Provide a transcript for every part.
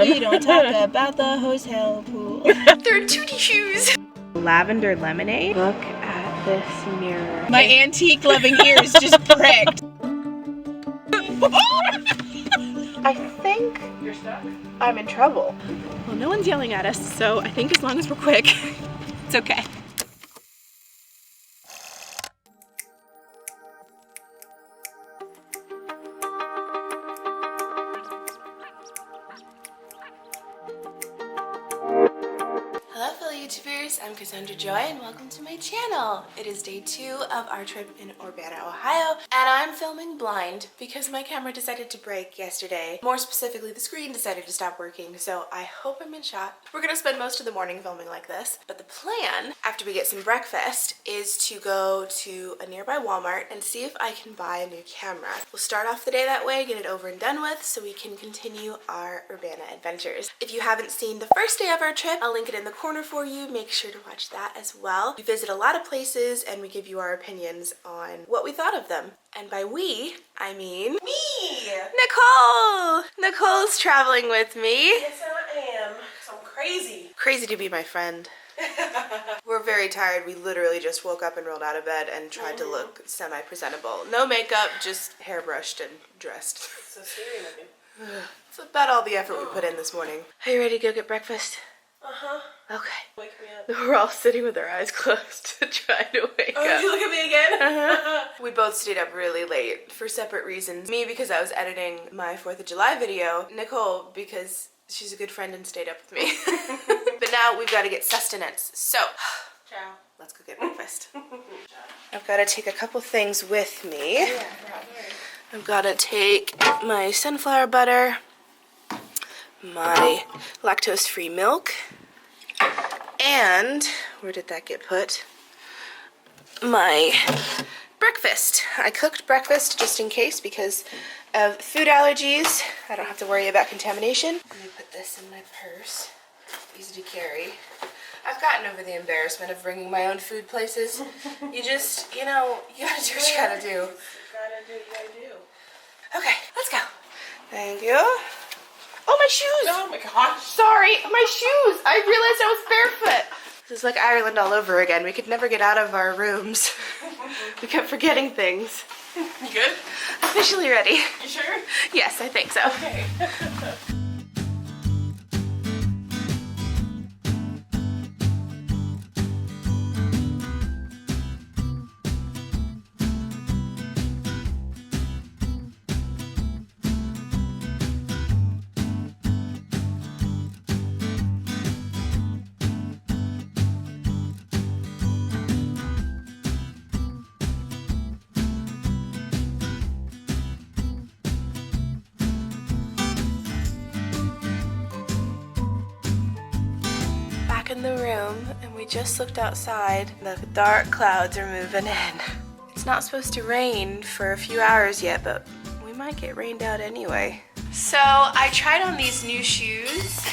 We don't talk about the hotel pool. They're tootie shoes. Lavender lemonade. Look at this mirror. My antique loving ears just pricked. I think You're stuck? I'm in trouble. Well, no one's yelling at us, so I think as long as we're quick, it's okay. Hello fellow YouTubers, I'm Cassandra Joy and welcome to my channel. It is day 2 of our trip in Urbana, Ohio, and I'm filming blind because my camera decided to break yesterday. More specifically, the screen decided to stop working, so I hope I'm in shot. We're gonna spend most of the morning filming like this, but the plan, after we get some breakfast, is to go to a nearby Walmart and see if I can buy a new camera. We'll start off the day that way, get it over and done with, so we can continue our Urbana adventures. If you haven't seen the first day of our trip, I'll link it in the corner for you. Make sure to watch that as well. We visit a lot of places and we give you our opinions on what we thought of them. And by we, I mean me! Nicole! Nicole's traveling with me. Yes, I am. So I'm crazy. Crazy to be my friend. We're very tired. We literally just woke up and rolled out of bed and tried to look semi-presentable. No makeup, just hairbrushed and dressed. So scary looking. It's about all the effort we put in this morning. Are you ready to go get breakfast? Uh-huh. Okay. Wake me up. We're all sitting with our eyes closed to try to wake Oh, up. did you look at me again? We both stayed up really late for separate reasons. Me because I was editing my 4th of July video. Nicole because she's a good friend and stayed up with me. But now we've got to get sustenance. So, Ciao. let's go get breakfast. I've got to take a couple things with me. Yeah, I've got to take my sunflower butter, my lactose-free milk, and where did that get put? My breakfast. I cooked breakfast just in case because of food allergies. I don't have to worry about contamination. Let me put this in my purse. Easy to carry. I've gotten over the embarrassment of bringing my own food places. You just, you know, you gotta do what you gotta do. You gotta do what you gotta do. Okay, let's go. Thank you. Oh, my shoes! Oh my gosh. Sorry, my shoes! I realized I was barefoot. This is like Ireland all over again. We could never get out of our rooms. We kept forgetting things. You good? Officially ready. You sure? Yes, I think so. Okay. In the room, and we just looked outside. The dark clouds are moving in. It's not supposed to rain for a few hours yet, but we might get rained out anyway. So I tried on these new shoes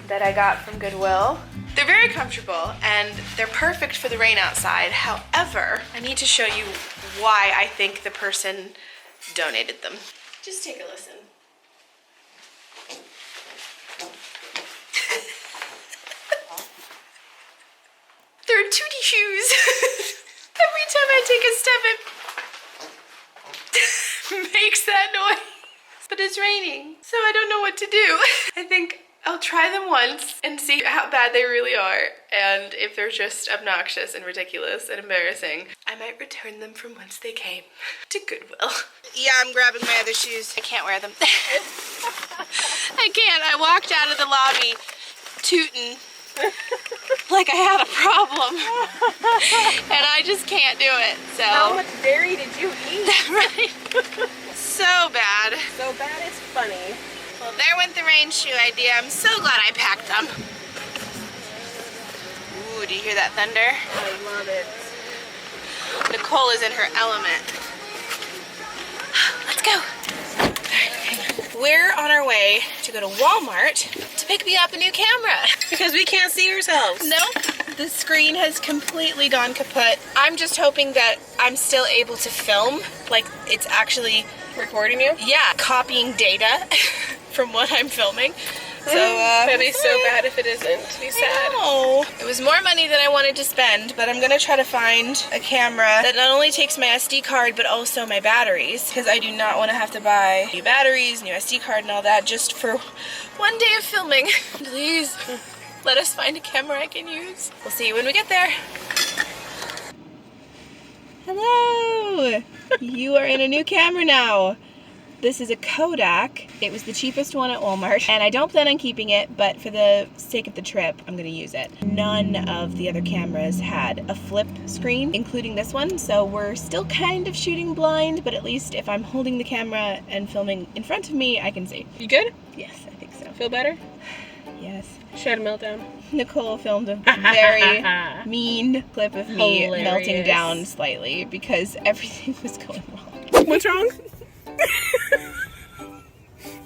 that I got from Goodwill. They're very comfortable and they're perfect for the rain outside. However, I need to show you why I think the person donated them. Just take a listen. They're tootie shoes. Every time I take a step, it makes that noise. But it's raining, so I don't know what to do. I think I'll try them once and see how bad they really are. And if they're just obnoxious and ridiculous and embarrassing, I might return them from whence they came, to Goodwill. Yeah, I'm grabbing my other shoes. I can't wear them. I can't. I walked out of the lobby tooting like I had a problem. And I just can't do it, so. How much dairy did you eat? Right? So bad. So bad it's funny. Well, there went the rain shoe idea. I'm so glad I packed them. Ooh, do you hear that thunder? I love it. Nicole is in her element. Let's go. We're on our way to go to Walmart to pick me up a new camera. Because we can't see ourselves. Nope. The screen has completely gone kaput. I'm just hoping that I'm still able to film, like it's actually Recording you? yeah, copying data from what I'm filming. So, That'd be so bad if it isn't. Be sad. no. It was more money than I wanted to spend, but I'm gonna try to find a camera that not only takes my SD card, but also my batteries, because I do not want to have to buy new batteries, new SD card, and all that just for one day of filming. Please, let us find a camera I can use. We'll see you when we get there. Hello! You are in a new camera now. This is a Kodak. It was the cheapest one at Walmart, and I don't plan on keeping it, but for the sake of the trip, I'm gonna use it. None of the other cameras had a flip screen, including this one, so we're still kind of shooting blind, but at least if I'm holding the camera and filming in front of me, I can see. You good? Yes, I think so. Feel better? Yes. She had a meltdown. Nicole filmed a very mean clip of me Hilarious. melting down slightly because everything was going wrong. What's wrong?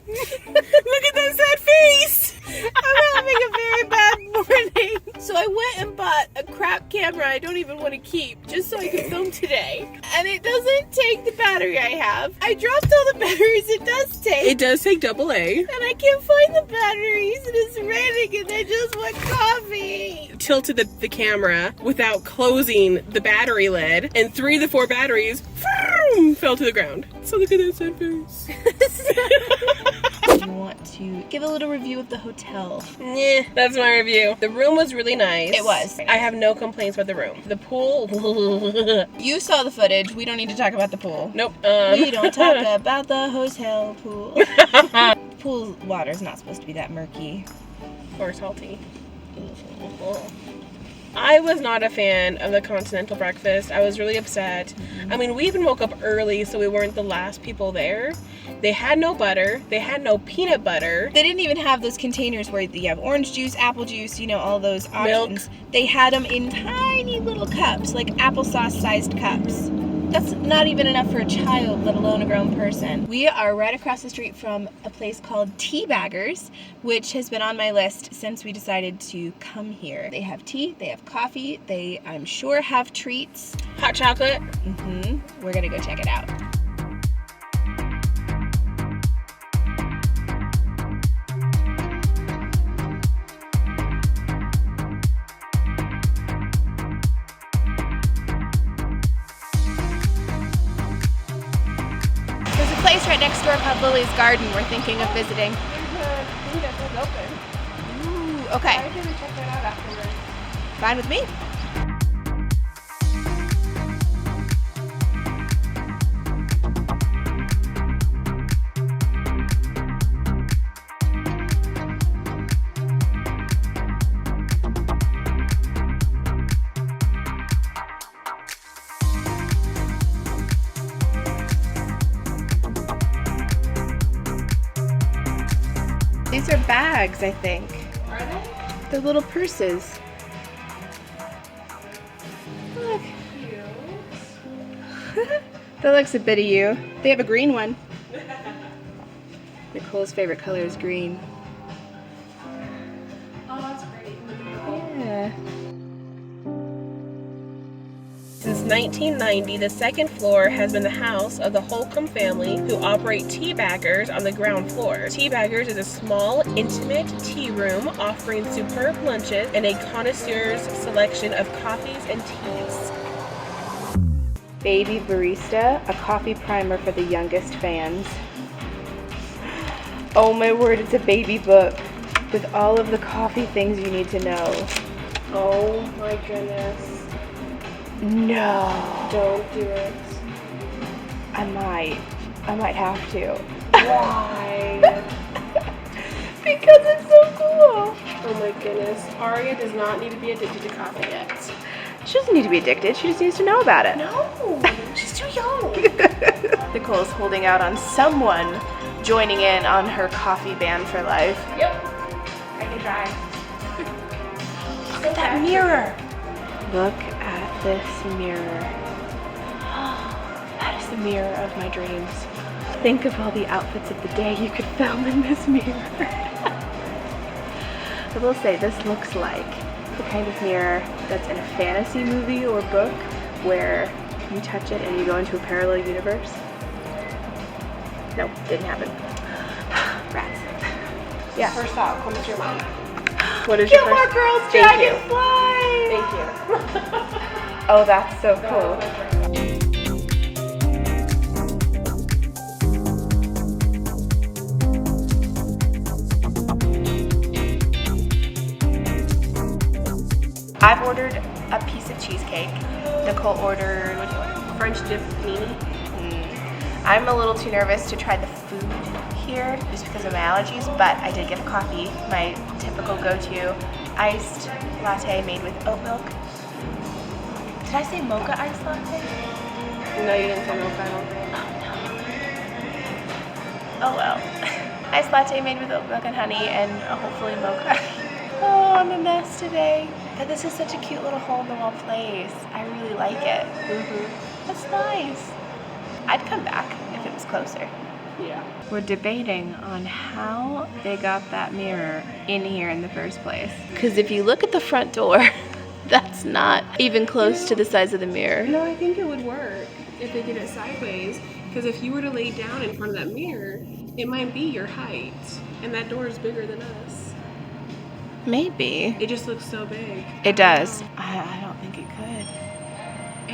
Look at that sad face! I'm having a very bad morning. So I went and bought a crap camera I don't even want to keep just so I could film today. And it doesn't take the battery I have. I dropped all the batteries it does take. It does take AA. And I can't find the batteries and it's raining and I just want coffee. Tilted the camera without closing the battery lid, and 3 of the 4 batteries fell to the ground. So look at that sad face. I want to give a little review of the hotel. Yeah, that's my review. The room was really nice. It was. I have no complaints about the room. The pool. You saw the footage. We don't need to talk about the pool. Nope. We don't talk about the hotel pool. Pool water's not supposed to be that murky. Or salty. I was not a fan of the continental breakfast. I was really upset. I mean, we even woke up early, so we weren't the last people there. They had no butter. They had no peanut butter. They didn't even have those containers where you have orange juice, apple juice, you know, all those options. Milk. They had them in tiny little cups, like applesauce-sized cups. That's not even enough for a child, let alone a grown person. We are right across the street from a place called Teabaggers, which has been on my list since we decided to come here. They have tea, they have coffee, they, I'm sure, have treats. Hot chocolate. We're gonna go check it out. Place right next door called Lily's Garden we're thinking of visiting. Ooh, okay. I can check that out afterwards. Fine with me. These are bags, I think. Are they? They're little purses. Look. That looks a bit of you. They have a green one. Nicole's favorite color is green. Oh, that's pretty. Yeah. Since 1990, the second floor has been the house of the Holcomb family, who operate Teabaggers on the ground floor. Teabaggers is a small, intimate tea room offering superb lunches and a connoisseur's selection of coffees and teas. Baby Barista, a coffee primer for the youngest fans. Oh my word, it's a baby book with all of the coffee things you need to know. Oh my goodness. No. Don't do it. I might have to. Why? Because it's so cool. Oh my goodness. Aria does not need to be addicted to coffee yet. She doesn't need to be addicted. She just needs to know about it. No, she's too young. Nicole's holding out on someone joining in on her coffee ban for life. Yep. I can try. Look at that mirror. Look at this mirror. That is the mirror of my dreams. Think of all the outfits of the day you could film in this mirror. I will say, this looks like the kind of mirror that's in a fantasy movie or book where you touch it and you go into a parallel universe. Nope, didn't happen. Rats. Yeah. First stop comes to your mind. What is your first? Gilmore Girls Thank you. Dragonfly! Thank you. Oh, that's so cool. I've ordered a piece of cheesecake. Nicole ordered, what did you order? French dip panini. I'm a little too nervous to try the food here just because of my allergies, but I did get a coffee, my typical go-to iced latte made with oat milk. Did I say mocha iced latte? No, you didn't say milk, I don't think. Oh well. Iced latte made with oat milk and honey and hopefully mocha. Oh, I'm a mess today. But this is such a cute little hole-in-the-wall place. I really like it. That's nice. I'd come back if it was closer. Yeah. We're debating on how they got that mirror in here in the first place. Because if you look at the front door, that's not even close to the size of the mirror. No, I think it would work if they did it sideways. Because if you were to lay down in front of that mirror, it might be your height. And that door is bigger than us. Maybe. It just looks so big. It does. I don't think it could.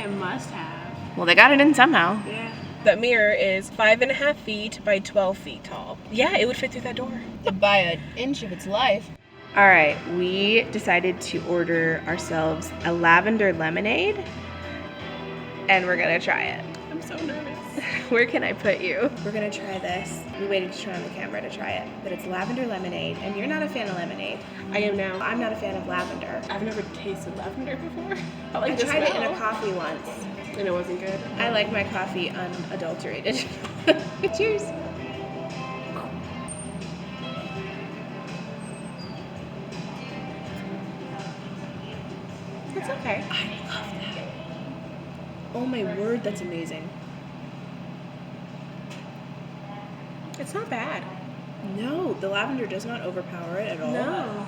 It must have. Well, they got it in somehow. Yeah. That mirror is 5.5 feet by 12 feet tall. Yeah, it would fit through that door. By an inch of its life. All right, we decided to order ourselves a lavender lemonade, and we're gonna try it. I'm so nervous. Where can I put you? We're gonna try this. We waited to turn on the camera to try it, but it's lavender lemonade, and you're not a fan of lemonade. I am now. I'm not a fan of lavender. I've never tasted lavender before. I tried it in a coffee once. And it wasn't good. I like my coffee unadulterated. Cheers. It's okay. I love that. Oh my word, that's amazing. It's not bad. No, the lavender does not overpower it at all. No.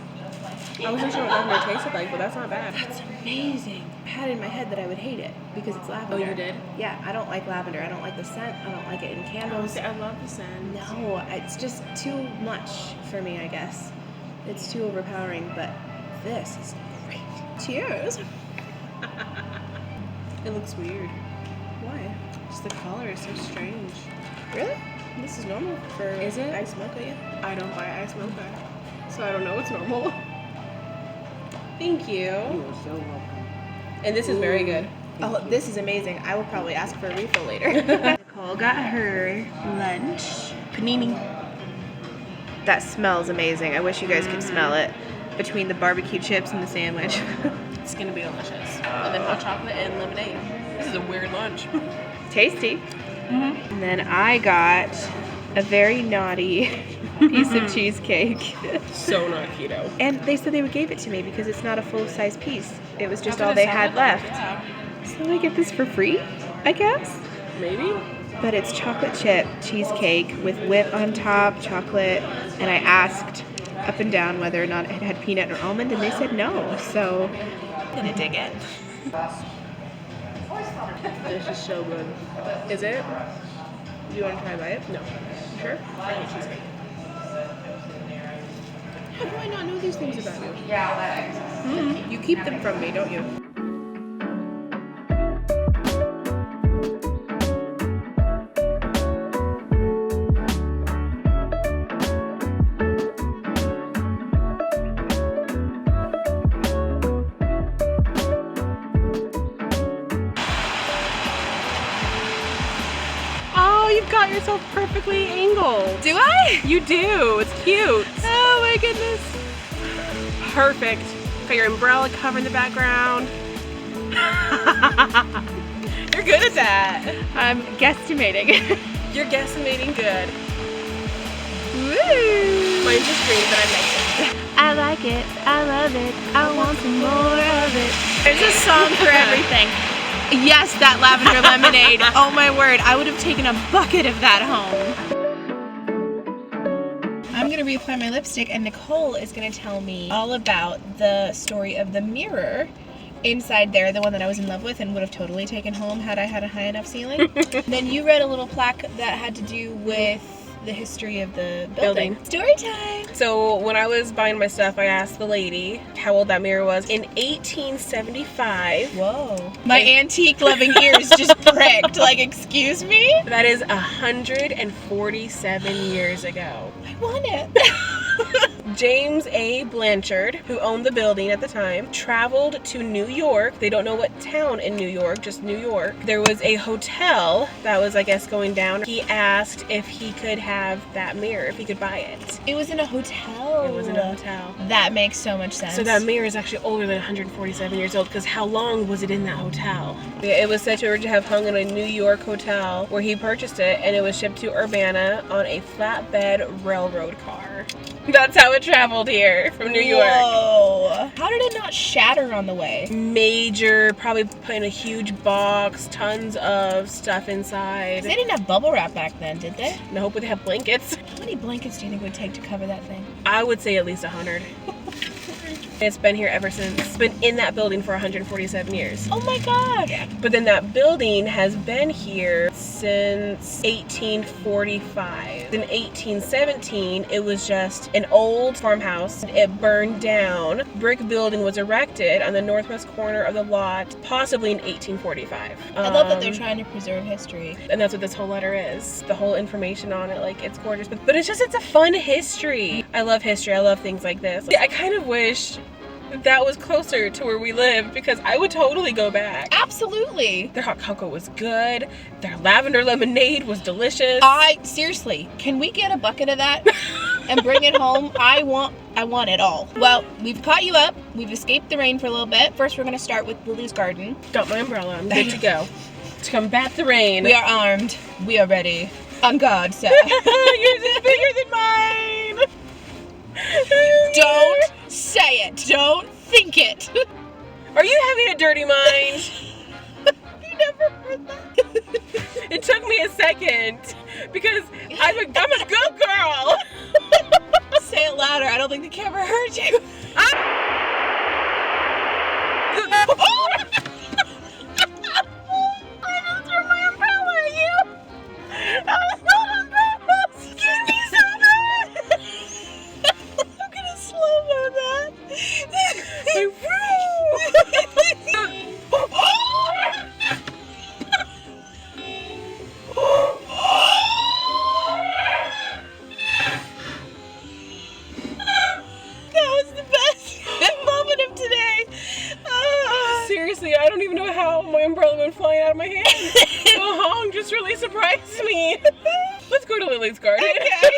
I wasn't sure what lavender tasted like, but that's not bad. That's amazing. I had in my head that I would hate it because it's lavender. Oh, you did? Yeah, I don't like lavender. I don't like the scent. I don't like it in candles. I love the scent. No, it's just too much for me, I guess. It's too overpowering, but this is great. Cheers. It looks weird. Why? Just the color is so strange. Really? This is normal for Is it? iced mocha, yeah. I don't buy iced mocha, so I don't know what's normal. Thank you. You are so welcome. And this is very good. Oh, this is amazing. I will probably ask for a refill later. Nicole got her lunch. Panini. That smells amazing. I wish you guys could smell it between the barbecue chips and the sandwich. It's gonna be delicious. And then hot chocolate and lemonade. This is a weird lunch. Tasty. And then I got a very naughty piece of cheesecake. So not keto. And they said they would give it to me because it's not a full-size piece. It was just all they had left. Yeah. So I get this for free, I guess? Maybe. But it's chocolate chip cheesecake with whip on top, chocolate, and I asked up and down whether or not it had peanut or almond, and they said no, so I'm gonna dig in. This is so good. Is it? Do you want to try a bite? No. You sure? I hate cheesecake. How do I not know these things about you? You keep them from me, don't you? Oh, you've got yourself perfectly angled. Do I? You do. It's cute. Oh my goodness. Perfect. Got your umbrella cover in the background. You're good at that. I'm guesstimating. You're guesstimating good. Woo! Mine's just green, but I like it. I like it. I love it. I want some more of it. There's a song for everything. Yes, that lavender lemonade. Oh my word, I would have taken a bucket of that home. I'm gonna reapply my lipstick and Nicole is gonna tell me all about the story of the mirror inside there, the one that I was in love with and would have totally taken home had I had a high enough ceiling. Then you read a little plaque that had to do with the history of the building. Story time! So when I was buying my stuff, I asked the lady how old that mirror was. In 1875. Whoa. My antique-loving ears just pricked. Like, excuse me? That is 147 years ago. I want it. James A. Blanchard, who owned the building at the time, traveled to New York. They don't know what town in New York, just New York. There was a hotel that was, I guess, going down. He asked if he could have that mirror, if he could buy it. It was in a hotel. It was in a hotel. That makes so much sense. So that mirror is actually older than 147 years old, because how long was it in that hotel? It was said to have hung in a New York hotel where he purchased it, and it was shipped to Urbana on a flatbed railroad car. That's how it traveled here from New York. Whoa. How did it not shatter on the way? Major, probably put in a huge box, tons of stuff inside. They didn't have bubble wrap back then, did they? No, but they have blankets. How many blankets do you think it would take to cover that thing? I would say at least 100. It's been here ever since. It's been in that building for 147 years. Oh my god! Yeah. But then that building has been here since 1845. In 1817, it was just an old farmhouse. It burned down. Brick building was erected on the northwest corner of the lot, possibly in 1845. I love that they're trying to preserve history. And that's what this whole letter is. The whole information on it, like, it's gorgeous. But it's a fun history. I love history. I love things like this. I kind of wish that was closer to where we live, because I would totally go back. Absolutely. Their hot cocoa was good. Their lavender lemonade was delicious. Seriously, can we get a bucket of that and bring it home? I want it all. Well, we've caught you up. We've escaped the rain for a little bit. First, we're going to start with Lily's garden. Got my umbrella. I'm good to go. To combat the rain. We are armed. We are ready. On guard, sir. Yours is bigger than mine. Don't say it. Don't think it. Are you having a dirty mind? You never heard that. It took me a second, because I'm a good girl. Say it louder. I don't think the camera heard you. I just threw my umbrella at you. That was not on purpose. Excuse me so bad. I'm gonna slow-mo that. That was the best moment of today. Seriously, I don't even know how my umbrella went flying out of my hand. The honk just really surprised me. Let's go to Lily's garden. Okay.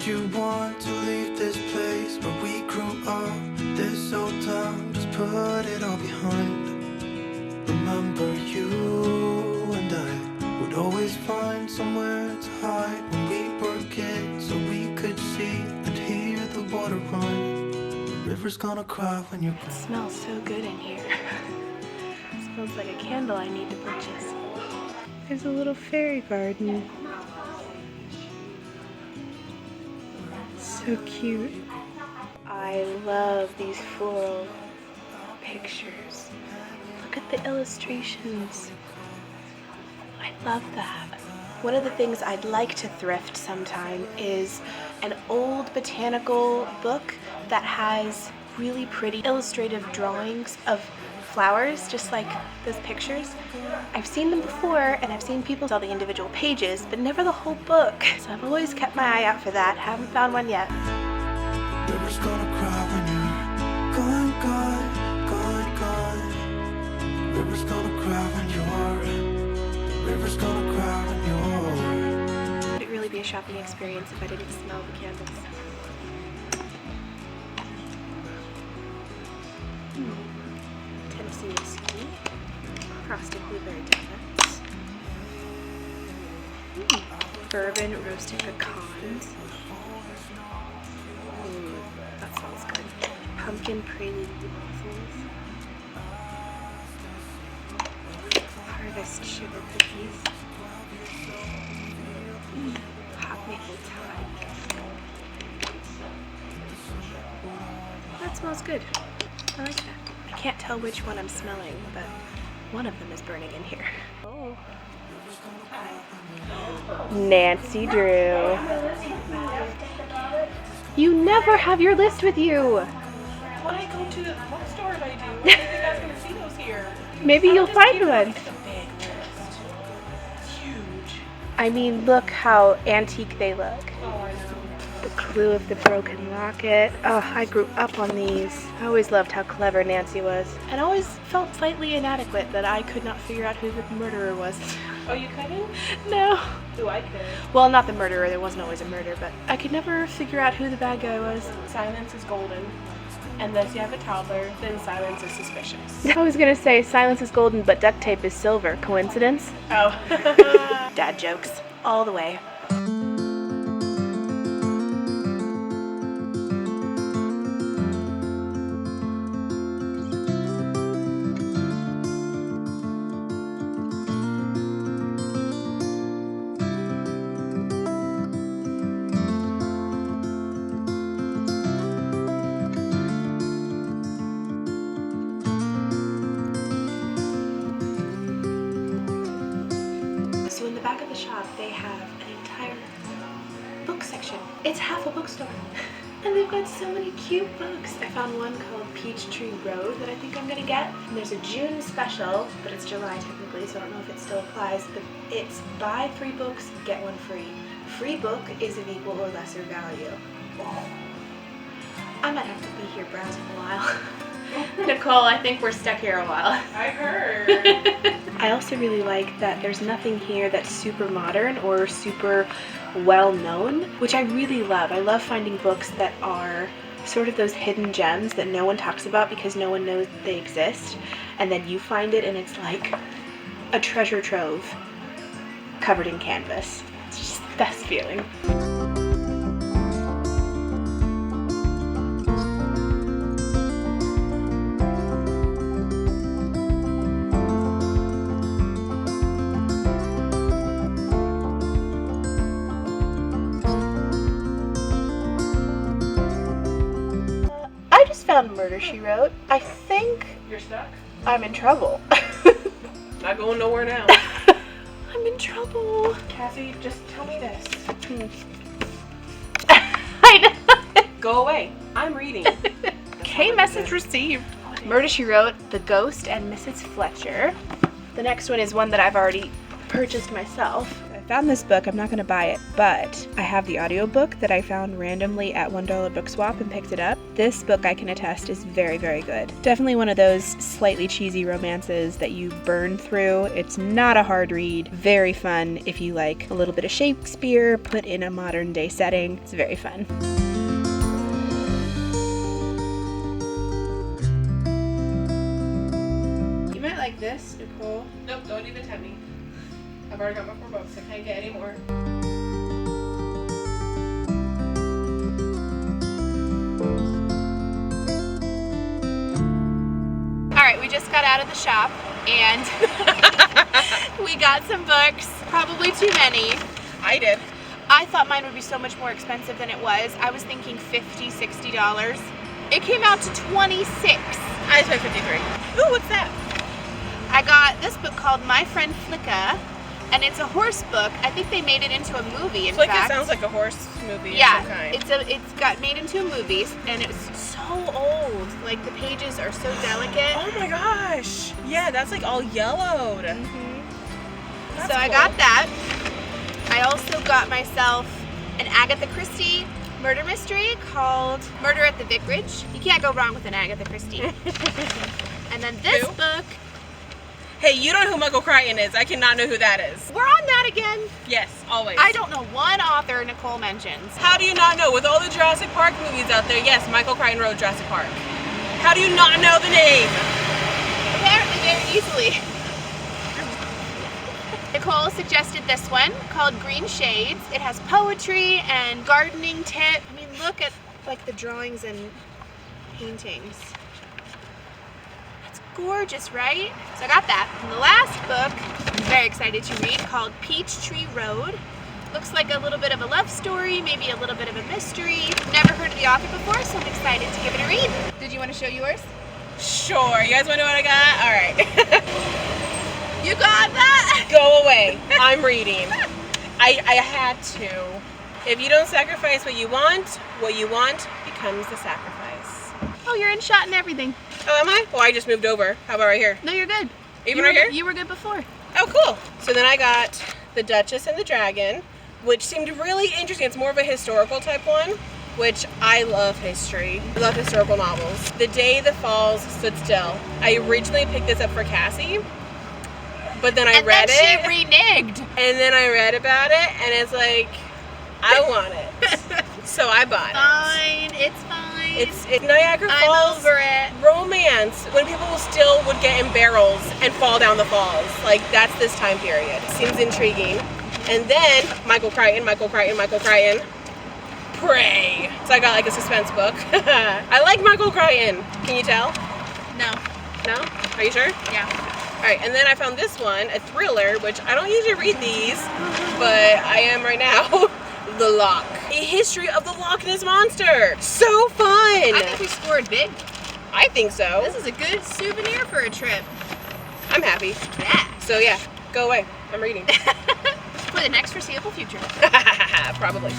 You want to leave this place where we grew up, this old town, just put it all behind. Remember you and I would always find somewhere to hide when we were kids, so we could see and hear the water run. The river's gonna cry when you're gone. It smells so good in here. It smells like a candle I need to purchase. There's a little fairy garden. So cute. I love these floral pictures. Look at the illustrations. I love that. One of the things I'd like to thrift sometime is an old botanical book that has really pretty illustrative drawings of flowers, just like those pictures. I've seen them before, and I've seen people sell the individual pages, but never the whole book. So I've always kept my eye out for that. Haven't found one yet. River's gonna cry when you're gone, gone, gone, gone. River's gonna cry when you're. River's gonna cry when you're. Would it really be a shopping experience if I didn't smell the candles? Tennessee whiskey, frosted blueberry donuts, bourbon roasted pecans. That smells good. pumpkin prelude waffles, harvest sugar cookies, hot maple pie. That smells good. I like that. I can't tell which one I'm smelling, but one of them is burning in here. Oh. Nancy Drew. You never have your list with you. When I go to the bookstores, I do. I think I was going to see those here. Maybe you'll find one. It's a big list. It's huge. I mean, look how antique they look. Oh, I know. The clue of the broken locket. Oh, I grew up on these. I always loved how clever Nancy was. And always felt slightly inadequate that I could not figure out who the murderer was. Oh, you couldn't? No. Ooh, I could. Well, not the murderer. There wasn't always a murder, but I could never figure out who the bad guy was. Silence is golden. Unless you have a toddler, then silence is suspicious. I was gonna say silence is golden, but duct tape is silver. Coincidence? Oh. Dad jokes all the way. So in the back of the shop, they have an entire book section. It's half a bookstore. And they've got so many cute books. I found one called Peachtree Road that I think I'm gonna get. And there's a June special, but it's July technically, so I don't know if it still applies, but it's buy 3 books, get 1 free. Free book is of equal or lesser value. I might have to be here browsing a while. Nicole, I think we're stuck here a while. I heard. I also really like that there's nothing here that's super modern or super well known, which I really love. I love finding books that are sort of those hidden gems that no one talks about because no one knows they exist, and then you find it and it's like a treasure trove covered in canvas. It's just the best feeling. Found Murder, She Wrote. I think You're stuck? I'm in trouble. Not going nowhere now. I'm in trouble. Cassie, just tell me this. I know. Go away. I'm reading. Okay, message received. Murder, She Wrote, The Ghost and Mrs. Fletcher. The next one is one that I've already purchased myself. I found this book. I'm not going to buy it, but I have the audiobook that I found randomly at $1 book swap and picked it up. This book, I can attest, is very, very good. Definitely one of those slightly cheesy romances that you burn through. It's not a hard read. Very fun if you like a little bit of Shakespeare put in a modern day setting. It's very fun. You might like this, Nicole. Nope, don't even tempt me. I've already got my 4 books. I can't get any more. Alright, we just got out of the shop and we got some books. Probably too many. I did. I thought mine would be so much more expensive than it was. I was thinking $50, $60. It came out to $26. I just paid 53. Ooh, what's that? I got this book called My Friend Flicka, and it's a horse book. I think they made it into a movie, in fact. It sounds like a horse movie yeah, of some kind. it's got made into a movie, and it's so old. Like, the pages are so delicate. Oh my gosh. Yeah, that's like all yellowed. So I got that. I also got myself an Agatha Christie murder mystery called Murder at the Vicarage. You can't go wrong with an Agatha Christie. And then this book. Hey, you don't know who Michael Crichton is. I cannot know who that is. We're on that again. Yes, always. I don't know one author Nicole mentions. How do you not know? With all the Jurassic Park movies out there, yes, Michael Crichton wrote Jurassic Park. How do you not know the name? Apparently very easily. Nicole suggested this one called Green Shades. It has poetry and gardening tips. I mean, look at like the drawings and paintings. That's gorgeous, right? So I got that. And the last book I'm very excited to read, called Peachtree Road. Looks like a little bit of a love story, maybe a little bit of a mystery. Never heard of the author before, so I'm excited to give it a read. Did you want to show yours? Sure. You guys want to know what I got? All right. You got that? Go away. I'm reading. I had to. If you don't sacrifice what you want becomes the sacrifice. Oh, you're in shot and everything. Oh, am I? Oh, I just moved over. How about right here? No, you're good. Even right here? You were good before. Oh, cool. So then I got The Duchess and the Dragon, which seemed really interesting. It's more of a historical type one, which I love history. I love historical novels. The Day the Falls Stood Still. I originally picked this up for Cassie, but then I read it. And then she reneged. And then I read about it, and it's like, I want it. So I bought it. Fine, it's fine. It's Niagara Falls I'm over it. romance, when people still would get in barrels and fall down the falls. Like, that's this time period. Seems intriguing. And then Michael Crichton, Prey. So I got like a suspense book. I like Michael Crichton. Can you tell? No. No? Are you sure? Yeah. Alright, and then I found this one, a thriller, which I don't usually read these, but I am right now. The Loch. A history of the Loch Ness Monster. So fun! I think we scored big. I think so. This is a good souvenir for a trip. I'm happy. Yeah. So yeah, go away. I'm reading. For the next foreseeable future. Probably.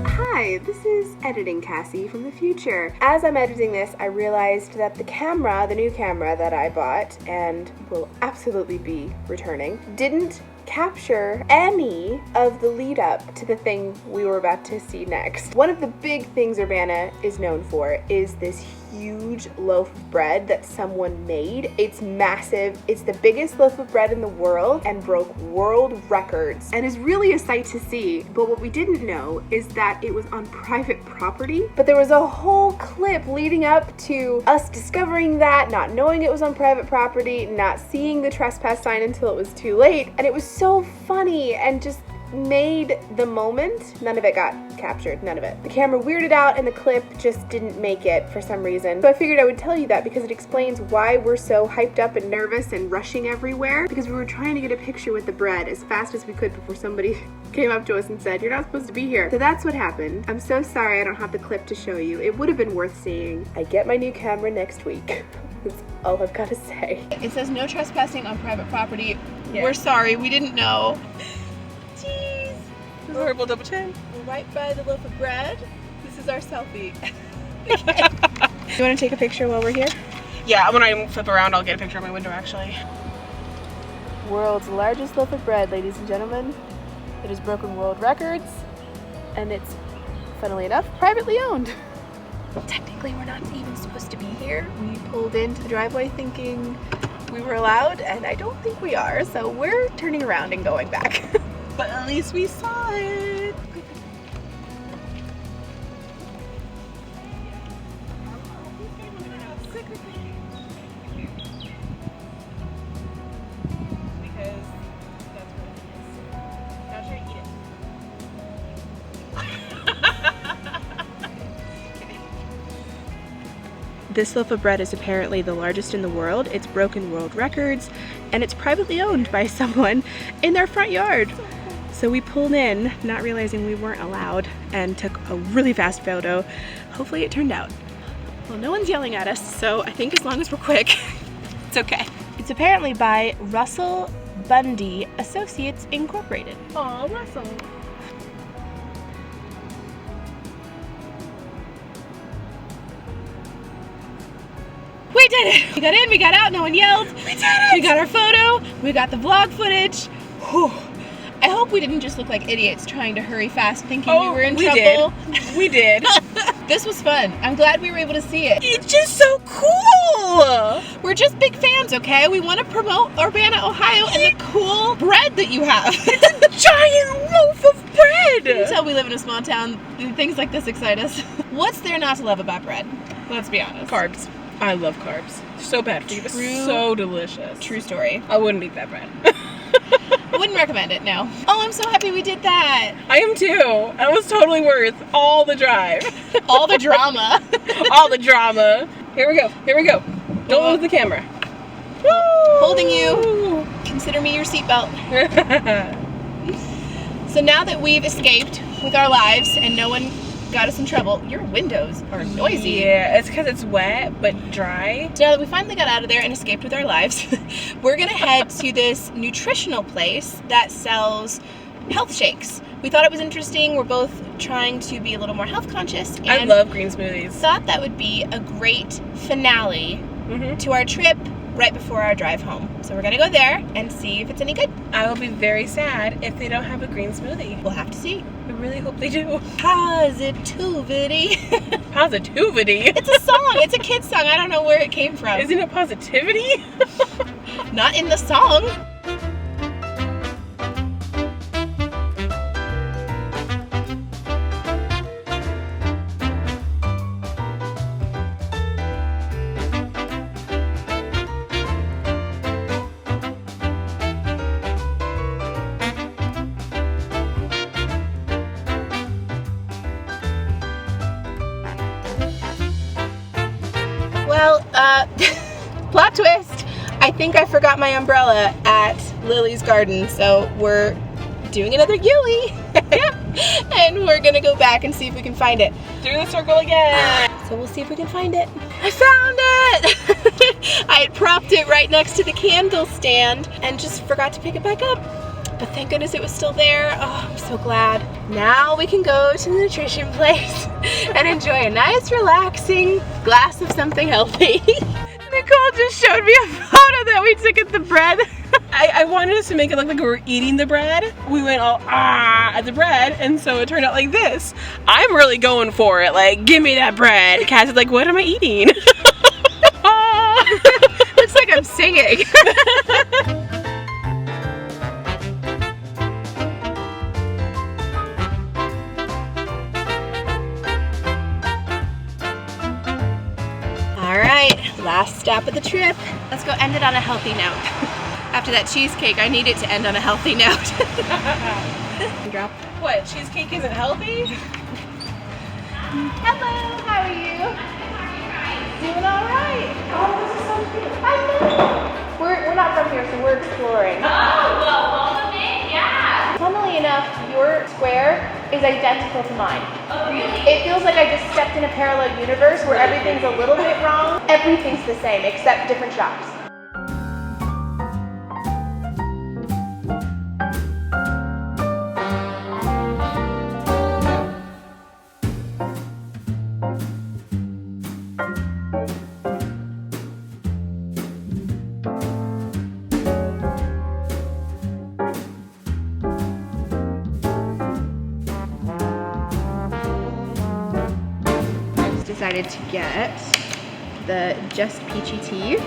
Hi, this is Editing Cassie from the future. As I'm editing this, I realized that the new camera that I bought and will absolutely be returning, didn't capture any of the lead up to the thing we were about to see next. One of the big things Urbana is known for is this huge loaf of bread that someone made. It's massive. It's the biggest loaf of bread in the world and broke world records and is really a sight to see. But what we didn't know is that it was on private property. But there was a whole clip leading up to us discovering that, not knowing it was on private property, not seeing the trespass sign until it was too late. And it was so funny and just made the moment. None of it got captured, none of it. The camera weirded out and the clip just didn't make it for some reason. So I figured I would tell you that because it explains why we're so hyped up and nervous and rushing everywhere, because we were trying to get a picture with the bread as fast as we could before somebody came up to us and said, "You're not supposed to be here." So that's what happened. I'm so sorry I don't have the clip to show you. It would have been worth seeing. I get my new camera next week. That's all I've got to say. It says no trespassing on private property. Yeah. We're sorry, we didn't know. Jeez. Horrible double chin. We're right by the loaf of bread. This is our selfie. You want to take a picture while we're here? Yeah, when I flip around, I'll get a picture of my window actually. World's largest loaf of bread, ladies and gentlemen. It has broken world records, and it's, funnily enough, privately owned. Technically, we're not even supposed to be here. We pulled into the driveway thinking we were allowed, and I don't think we are, so we're turning around and going back. But at least we saw it. Because that's what it is. Now try to eat it. This loaf of bread is apparently the largest in the world. It's broken world records, and it's privately owned by someone in their front yard. So we pulled in, not realizing we weren't allowed, and took a really fast photo. Hopefully it turned out. Well, no one's yelling at us, so I think as long as we're quick, it's okay. It's apparently by Russell Bundy Associates Incorporated. Aw, Russell. We did it! We got in, we got out, no one yelled. We did it! We got our photo, we got the vlog footage. Whew. I hope we didn't just look like idiots trying to hurry fast thinking we were in trouble. We did. This was fun. I'm glad we were able to see it. It's just so cool! We're just big fans, okay? We want to promote Urbana, Ohio and the cool bread that you have. It's a giant loaf of bread! You can tell we live in a small town. Things like this excite us. What's there not to love about bread? Let's be honest. Carbs. I love carbs. So bad for you, but so delicious. True story. I wouldn't eat that bread. I wouldn't recommend it, no. Oh, I'm so happy we did that. I am too. That was totally worth all the drive. All the drama. All the drama. Here we go. Here we go. Don't lose the camera. Woo! Holding you. Consider me your seatbelt. So now that we've escaped with our lives and no one got us in trouble, your windows are noisy. Yeah, it's because it's wet but dry. So now that we finally got out of there and escaped with our lives, we're gonna head to this nutritional place that sells health shakes. We thought it was interesting. We're both trying to be a little more health conscious. And I love green smoothies. thought that would be a great finale to our trip right before our drive home. So we're gonna go there and see if it's any good. I will be very sad if they don't have a green smoothie. We'll have to see. I really hope they do. Positivity. Positivity? It's a song. It's a kid's song. I don't know where it came from. Isn't it positivity? Not in the song. Well, plot twist. I think I forgot my umbrella at Lily's garden, so we're doing another Yui. And we're gonna go back and see if we can find it. Do the circle again. So we'll see if we can find it. I found it! I had propped it right next to the candle stand and just forgot to pick it back up. But thank goodness it was still there. Oh, I'm so glad. Now we can go to the nutrition place and enjoy a nice, relaxing glass of something healthy. Nicole just showed me a photo that we took at the bread. I wanted us to make it look like we were eating the bread. We went all at the bread, and so it turned out like this. I'm really going for it. Like, give me that bread. Cass is like, what am I eating? Looks like I'm singing. Alright, last stop of the trip. Let's go end it on a healthy note. After that cheesecake, I need it to end on a healthy note. Drop. What, cheesecake isn't healthy? Hello, how are you? Doing alright. Oh, this is so cute. I know. We're not from here, so we're exploring. Oh, well, welcome in, yeah. Funnily enough, your square is identical to mine. Oh, really? It feels like I just stepped in a parallel universe where everything's a little bit wrong. Everything's the same except different shops. Decided to get the Just Peachy Tea.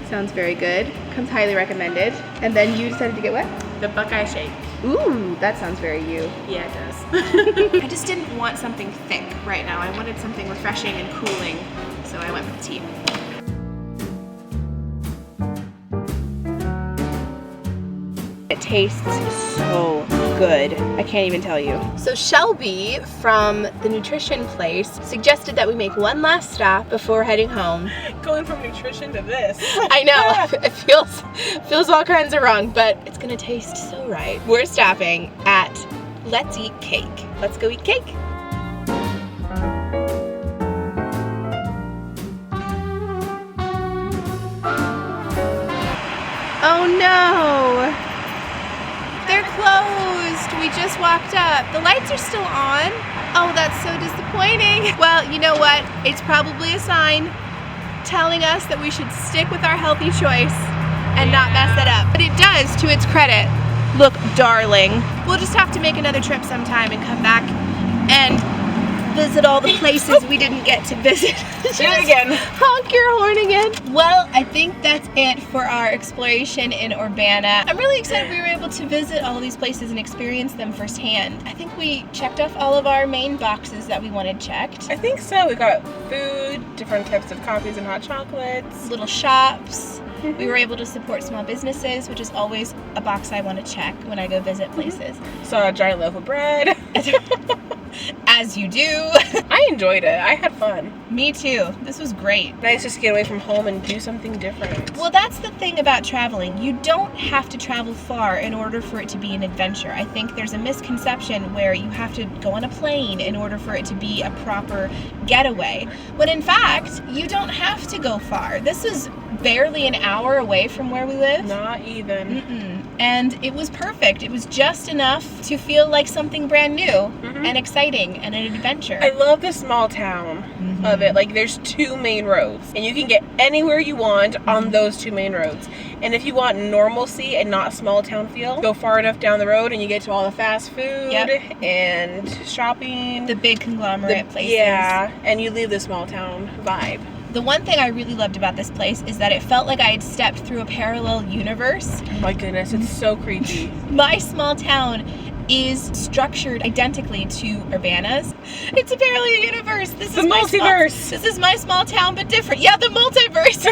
Sounds very good. Comes highly recommended. And then you decided to get what? The Buckeye shake. Ooh, that sounds very you. Yeah, it does. I just didn't want something thick right now. I wanted something refreshing and cooling, so I went with tea. It tastes so good. I can't even tell you. So Shelby from the nutrition place suggested that we make one last stop before heading home. Going from nutrition to this. I know, it feels all kinds of wrong, but it's gonna taste so right. We're stopping at Let's Eat Cake. Let's go eat cake. Oh no! They're closed. We just walked up. The lights are still on. Oh, that's so disappointing. Well, you know what? It's probably a sign telling us that we should stick with our healthy choice and not mess it up. But it does, to its credit, look darling. We'll just have to make another trip sometime and come back and visit all the places we didn't get to visit. Do it again. Honk your horn again. Well, I think that's it for our exploration in Urbana. I'm really excited we were able to visit all of these places and experience them firsthand. I think we checked off all of our main boxes that we wanted checked. I think so. We got food, different types of coffees and hot chocolates. Little shops. We were able to support small businesses, which is always a box I want to check when I go visit places. Saw a giant loaf of bread. As you do. I enjoyed it. I had fun. Me too. This was great. Nice just to get away from home and do something different. Well, that's the thing about traveling. You don't have to travel far in order for it to be an adventure. I think there's a misconception where you have to go on a plane in order for it to be a proper getaway. When in fact, you don't have to go far. This is barely an hour away from where we live. Not even. And it was perfect. It was just enough to feel like something brand new and exciting and an adventure. I love the small town of it. Like, there's 2 main roads, and you can get anywhere you want on those 2 main roads. And if you want normalcy and not small town feel, go far enough down the road and you get to all the fast food and shopping. The big conglomerate places. Yeah, and you leave the small town vibe. The one thing I really loved about this place is that it felt like I had stepped through a parallel universe. Oh my goodness, it's so creepy. My small town is structured identically to Urbana's. It's a parallel universe. This is multiverse. This is my small town, but different. Yeah, the multiverse.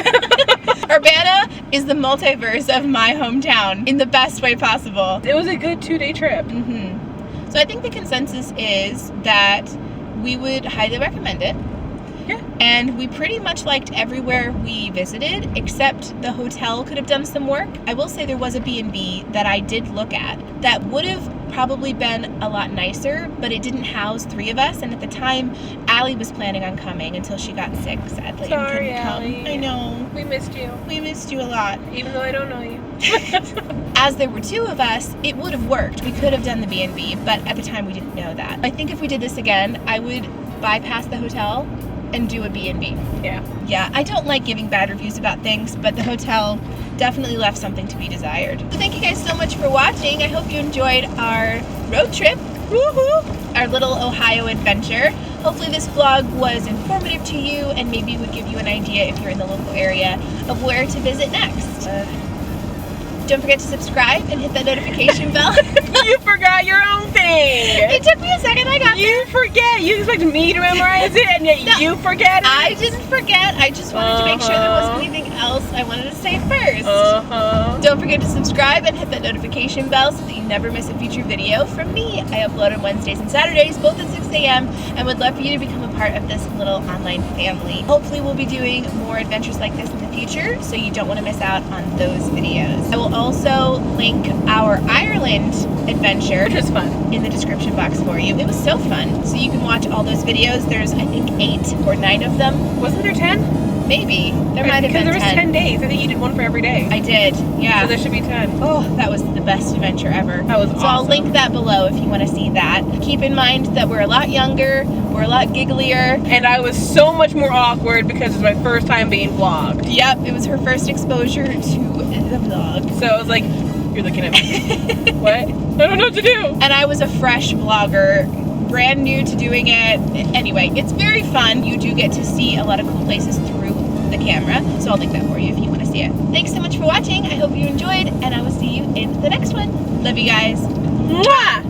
Urbana is the multiverse of my hometown in the best way possible. It was a good 2-day trip. So I think the consensus is that we would highly recommend it. Yeah. And we pretty much liked everywhere we visited, except the hotel could have done some work. I will say there was a B&B that I did look at that would have probably been a lot nicer, but it didn't house 3 of us, and at the time, Allie was planning on coming until she got sick, sadly. Sorry, and couldn't come. Allie. I know. We missed you. We missed you a lot. Even though I don't know you. As there were 2 of us, it would have worked. We could have done the B&B, but at the time we didn't know that. I think if we did this again, I would bypass the hotel and do a B&B. Yeah, I don't like giving bad reviews about things, but the hotel definitely left something to be desired. So thank you guys so much for watching. I hope you enjoyed our road trip. Woohoo! Our little Ohio adventure. Hopefully this vlog was informative to you and maybe would give you an idea if you're in the local area of where to visit next. Don't forget to subscribe and hit that notification bell. You forgot your own thing. It took me a second, I got You forget. You expect me to memorize it, and yet you forget it. I didn't forget. I just wanted to make sure there wasn't anything else I wanted to say first. Don't forget to subscribe and hit that notification bell so that you never miss a future video from me. I upload on Wednesdays and Saturdays, both at 6 a.m. and would love for you to become a part of this little online family. Hopefully we'll be doing more adventures like this in the future, so you don't want to miss out on those videos. I will also link our Ireland adventure, Which was fun, in the description box for you. It was so fun. So you can watch all those videos. There's, I think, 8 or 9 of them. Wasn't there 10? Maybe. There might have been 10. Because there was 10 days. I think you did one for every day. I did, yeah. So there should be 10. Oh, that was the best adventure ever. That was So I'll awesome. link that below if you want to see that. Keep in mind that we're a lot younger, we're a lot gigglier. And I was so much more awkward because it was my first time being vlogged. Yep, it was her first exposure to the vlog. So I was like, you're looking at me. What? I don't know what to do. And I was a fresh vlogger, brand new to doing it. Anyway, it's very fun. You do get to see a lot of cool places through the camera. So I'll link that for you if you want to see it. Thanks so much for watching. I hope you enjoyed, and I will see you in the next one. Love you guys. Mwah!